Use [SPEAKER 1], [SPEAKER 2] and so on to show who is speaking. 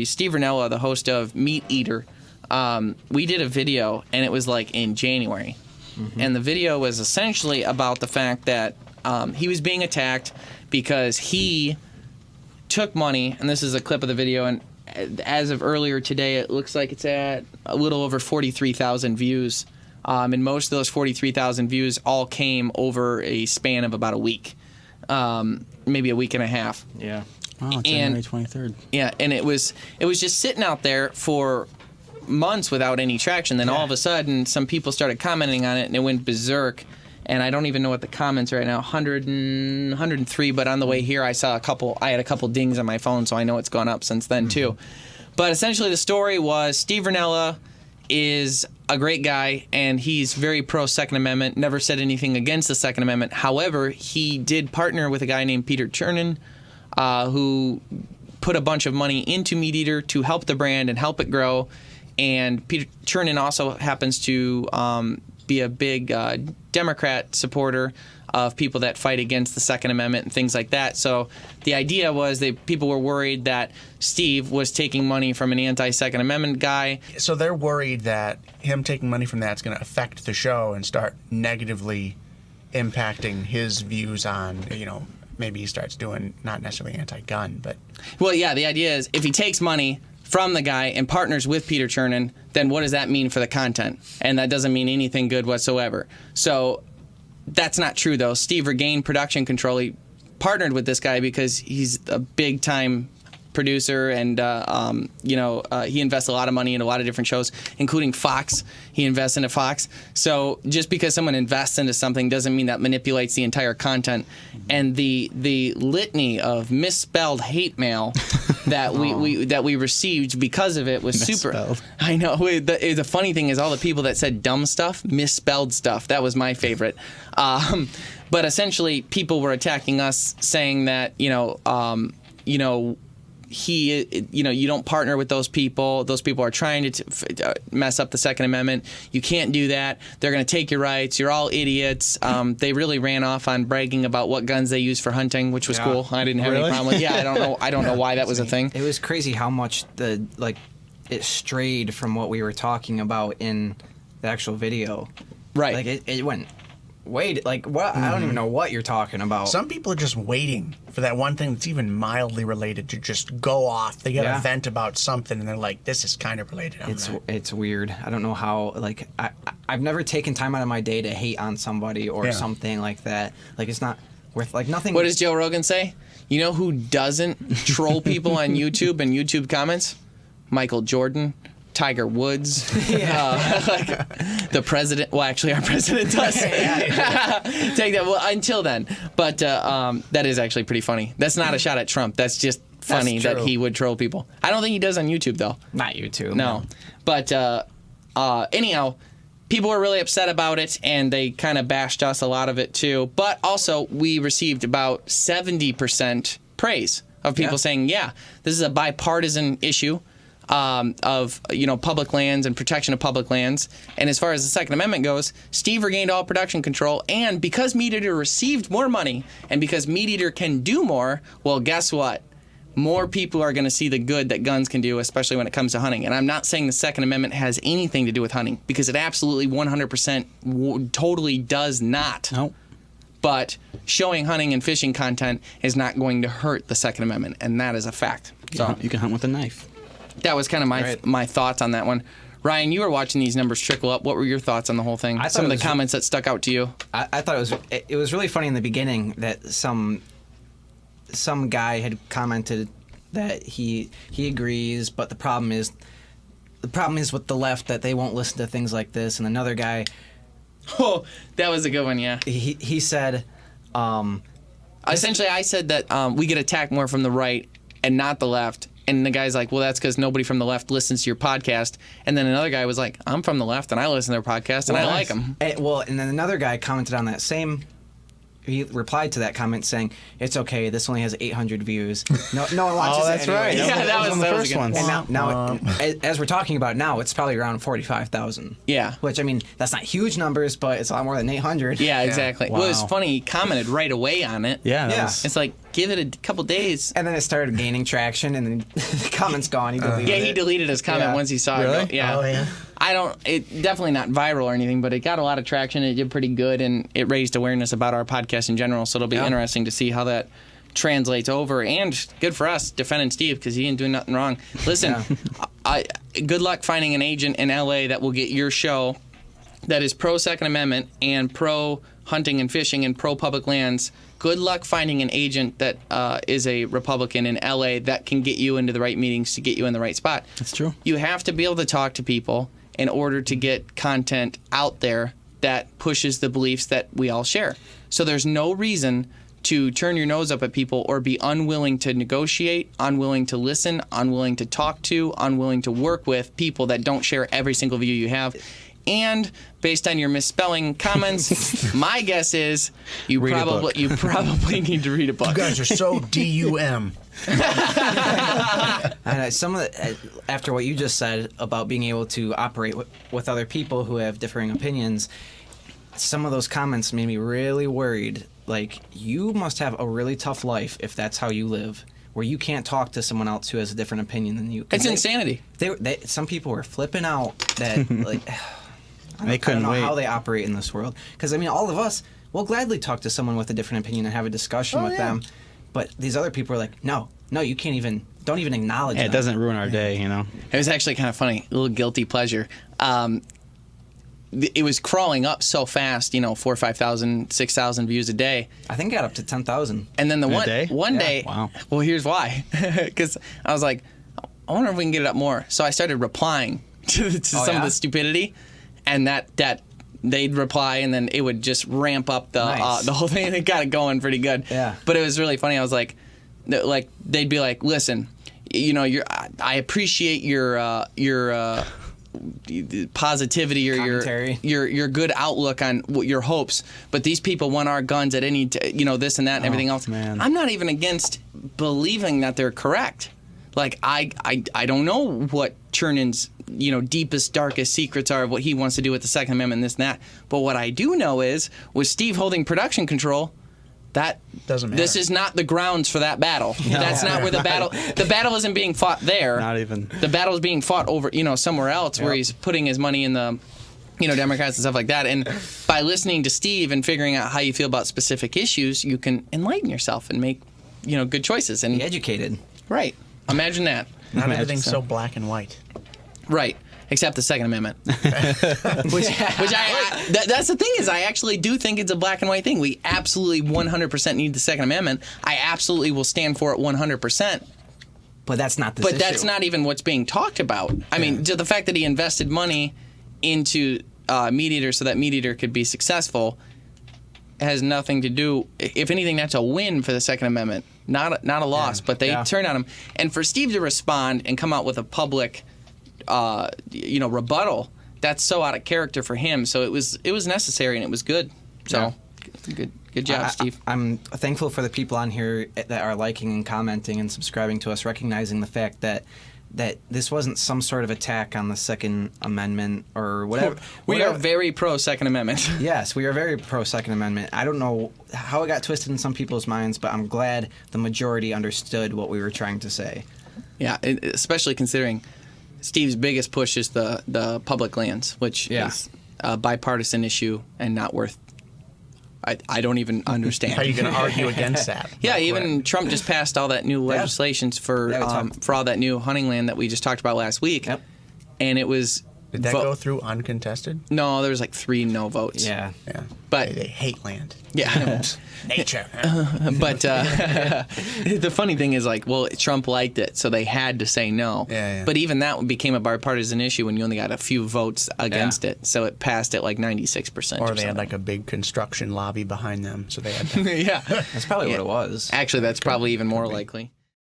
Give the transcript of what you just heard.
[SPEAKER 1] Steve Rinella, the host of Meateater, we did a video, and it was like in January. Mm-hmm. And the video was essentially about the fact that he was being attacked because he took money, and this is a clip of the video, and as of earlier today, it looks like it's at a little over 43,000 views. And most of those 43,000 views all came over a span of about a week, maybe a week and a half.
[SPEAKER 2] Yeah.
[SPEAKER 3] Oh, January 23rd.
[SPEAKER 1] Yeah, and it was just sitting out there for months without any traction. Then all of a sudden, some people started commenting on it, and it went berserk. And I don't even know what the comments are right now, 103. But on the way here, I had a couple dings on my phone, so I know it's gone up since then too. But essentially, the story was Steve Rinella is a great guy, and he's very pro Second Amendment. Never said anything against the Second Amendment. However, he did partner with a guy named Peter Chernin, who put a bunch of money into Meateater to help the brand and help it grow. And Peter Chernin also happens to be a big Democrat supporter of people that fight against the Second Amendment and things like that. So the idea was that people were worried that Steve was taking money from an anti-Second Amendment guy.
[SPEAKER 4] So they're worried that him taking money from that's going to affect the show and start negatively impacting his views on, maybe he starts doing not necessarily anti-gun, but...
[SPEAKER 1] Well, yeah, the idea is if he takes money from the guy and partners with Peter Chernin, then what does that mean for the content? And that doesn't mean anything good whatsoever. So that's not true, though. Steve regained production control. He partnered with this guy because he's a big-time producer, and he invests a lot of money in a lot of different shows, including Fox. He invests into Fox. So just because someone invests into something doesn't mean that manipulates the entire content. And the litany of misspelled hate mail that we received because of it was
[SPEAKER 3] Misspelled.
[SPEAKER 1] super. I know. The funny thing is all the people that said dumb stuff misspelled stuff. That was my favorite. But essentially, people were attacking us, saying that you don't partner with those people. Those people are trying to mess up the Second Amendment. You can't do that. They're going to take your rights. You're all idiots. They really ran off on bragging about what guns they use for hunting, which was cool. I didn't have any problem with. Yeah, I don't know why that was a thing.
[SPEAKER 2] It was crazy how much it strayed from what we were talking about in the actual video.
[SPEAKER 1] Right.
[SPEAKER 2] Like it went. Wait, what? I don't even know what you're talking about.
[SPEAKER 4] Some people are just waiting for that one thing that's even mildly related to just go off. They get a vent about something, and they're like, this is kind of related.
[SPEAKER 2] It's weird. I don't know how, I've never taken time out of my day to hate on somebody or something like that. It's not worth, nothing.
[SPEAKER 1] What does Joe Rogan say? You know who doesn't troll people on YouTube and YouTube comments? Michael Jordan. Tiger Woods, the president. Well, actually, our president does. Take that. Well, until then, but that is actually pretty funny. That's not a shot at Trump. That's just funny that he would troll people. I don't think he does on YouTube though.
[SPEAKER 2] Not YouTube.
[SPEAKER 1] No, but anyhow, people were really upset about it, and they kind of bashed us a lot of it too. But also, we received about 70% praise of people saying, "Yeah, this is a bipartisan issue." Of public lands and protection of public lands. And as far as the Second Amendment goes, Steve regained all production control, and because Meateater received more money and because Meateater can do more, well, guess what? More people are going to see the good that guns can do, especially when it comes to hunting. And I'm not saying the Second Amendment has anything to do with hunting, because it absolutely 100% totally does not.
[SPEAKER 3] Nope.
[SPEAKER 1] But showing hunting and fishing content is not going to hurt the Second Amendment, and that is a fact.
[SPEAKER 3] So you can hunt with a knife.
[SPEAKER 1] That was kind of my thoughts on that one. Ryan, you were watching these numbers trickle up. What were your thoughts on the whole thing? Some of the comments that stuck out to you.
[SPEAKER 2] I thought it was really funny in the beginning that some guy had commented that he agrees, but the problem is with the left that they won't listen to things like this. And another guy,
[SPEAKER 1] that was a good one. Yeah.
[SPEAKER 2] He said,
[SPEAKER 1] essentially, I said that we get attacked more from the right and not the left. And the guy's like, well, that's because nobody from the left listens to your podcast. And then another guy was like, I'm from the left, and I listen to their podcast, and I like them.
[SPEAKER 2] And then another guy commented on that same... He replied to that comment saying, it's okay, this only has 800 views. No one watches it
[SPEAKER 3] that's
[SPEAKER 2] anyway.
[SPEAKER 3] right.
[SPEAKER 1] Yeah, that was
[SPEAKER 3] the first one.
[SPEAKER 2] And now as we're talking about now, it's probably around 45,000.
[SPEAKER 1] Yeah.
[SPEAKER 2] Which, I mean, that's not huge numbers, but it's a lot more than 800.
[SPEAKER 1] Yeah, exactly.
[SPEAKER 3] Wow.
[SPEAKER 1] Well, it was funny. He commented right away on it.
[SPEAKER 3] Yeah.
[SPEAKER 1] It's like give it a couple days.
[SPEAKER 2] And then it started gaining traction, and then the comment's gone. He deleted
[SPEAKER 1] Yeah,
[SPEAKER 2] it.
[SPEAKER 1] he deleted his comment once he saw
[SPEAKER 3] Really?
[SPEAKER 1] it. Yeah.
[SPEAKER 4] Oh, yeah.
[SPEAKER 1] It definitely not viral or anything, but it got a lot of traction. It did pretty good, and it raised awareness about our podcast in general. So it'll be interesting to see how that translates over. And good for us defending Steve because he didn't do nothing wrong. Listen, good luck finding an agent in LA that will get your show that is pro Second Amendment and pro hunting and fishing and pro public lands. Good luck finding an agent that is a Republican in LA that can get you into the right meetings to get you in the right spot.
[SPEAKER 3] That's true.
[SPEAKER 1] You have to be able to talk to people in order to get content out there that pushes the beliefs that we all share. So there's no reason to turn your nose up at people or be unwilling to negotiate, unwilling to listen, unwilling to talk to, unwilling to work with people that don't share every single view you have. And based on your misspelling comments, my guess is you probably need to read a book.
[SPEAKER 4] You guys are so DUM.
[SPEAKER 2] And some of after what you just said about being able to operate with other people who have differing opinions, some of those comments made me really worried. Like, you must have a really tough life if that's how you live, where you can't talk to someone else who has a different opinion than you.
[SPEAKER 1] It's insanity.
[SPEAKER 2] Some people were flipping out that like.
[SPEAKER 3] They couldn't
[SPEAKER 2] I don't know
[SPEAKER 3] wait.
[SPEAKER 2] how they operate in this world. Because, I mean, all of us will gladly talk to someone with a different opinion and have a discussion with them. But these other people are like, no, you can't even, don't even acknowledge
[SPEAKER 3] Yeah,
[SPEAKER 2] them.
[SPEAKER 3] it doesn't ruin our day, you know.
[SPEAKER 1] It was actually kind of funny, a little guilty pleasure. It was crawling up so fast, 4,000, 5,000, 6,000 views a day.
[SPEAKER 2] I think it got up to 10,000.
[SPEAKER 1] And then one day,
[SPEAKER 3] Wow.
[SPEAKER 1] well, here's why. Because I was like, I wonder if we can get it up more. So I started replying to some of the stupidity, and that they'd reply, and then it would just ramp up the whole thing. It got it going pretty good.
[SPEAKER 2] Yeah.
[SPEAKER 1] But it was really funny. I was like they'd be like, listen, I appreciate your positivity or
[SPEAKER 2] Commentary.
[SPEAKER 1] your good outlook on your hopes, but these people want our guns at any this and that and everything else.
[SPEAKER 3] Man.
[SPEAKER 1] I'm not even against believing that they're correct. Like I don't know what Chernan's deepest darkest secrets are of what he wants to do with the Second Amendment and this and that, but what I do know is with Steve holding production control, that
[SPEAKER 4] Doesn't matter.
[SPEAKER 1] this is not the grounds for that battle. That's not where the battle isn't being fought there.
[SPEAKER 3] Not even.
[SPEAKER 1] The battle is being fought over, somewhere else where he's putting his money in the, Democrats and stuff like that. And by listening to Steve and figuring out how you feel about specific issues, you can enlighten yourself and make, good choices. And
[SPEAKER 2] Be educated.
[SPEAKER 1] right, imagine that.
[SPEAKER 4] Not everything's so black and white.
[SPEAKER 1] Right, except the Second Amendment. Which that's the thing is I actually do think it's a black and white thing. We absolutely 100% need the Second Amendment. I absolutely will stand for it 100%.
[SPEAKER 2] But that's not this
[SPEAKER 1] But
[SPEAKER 2] issue.
[SPEAKER 1] that's not even what's being talked about. I mean, to the fact that he invested money into Meateater so that Meateater could be successful has nothing to do. If anything, that's a win for the Second Amendment, not a loss. But they turned on him, and for Steve to respond and come out with a public, rebuttal, that's so out of character for him. So it was necessary and it was good. So good job, Steve.
[SPEAKER 2] I'm thankful for the people on here that are liking and commenting and subscribing to us, recognizing the fact that this wasn't some sort of attack on the Second Amendment or whatever.
[SPEAKER 1] We are very pro Second Amendment.
[SPEAKER 2] Yes, we are very pro Second Amendment. I don't know how it got twisted in some people's minds, but I'm glad the majority understood what we were trying to say.
[SPEAKER 1] Yeah, especially considering Steve's biggest push is the public lands, which is a bipartisan issue and not worth. I don't even understand.
[SPEAKER 4] How are you going to argue against that?
[SPEAKER 1] Yeah, even Trump just passed all that new legislations for all that new hunting land that we just talked about last week.
[SPEAKER 2] Yep.
[SPEAKER 1] And it was.
[SPEAKER 4] Did that go through uncontested?
[SPEAKER 1] No, there was like 3 no votes.
[SPEAKER 2] Yeah.
[SPEAKER 4] Yeah.
[SPEAKER 1] But
[SPEAKER 4] they hate land.
[SPEAKER 1] Yeah.
[SPEAKER 4] Nature.
[SPEAKER 1] But the funny thing is, Trump liked it, so they had to say no.
[SPEAKER 4] Yeah.
[SPEAKER 1] But even that became a bipartisan issue when you only got a few votes against it. So it passed at 96%.
[SPEAKER 4] Or they had a big construction lobby behind them, so they had to.
[SPEAKER 1] Yeah.
[SPEAKER 2] That's probably what it was.
[SPEAKER 1] Actually, that's probably even more likely.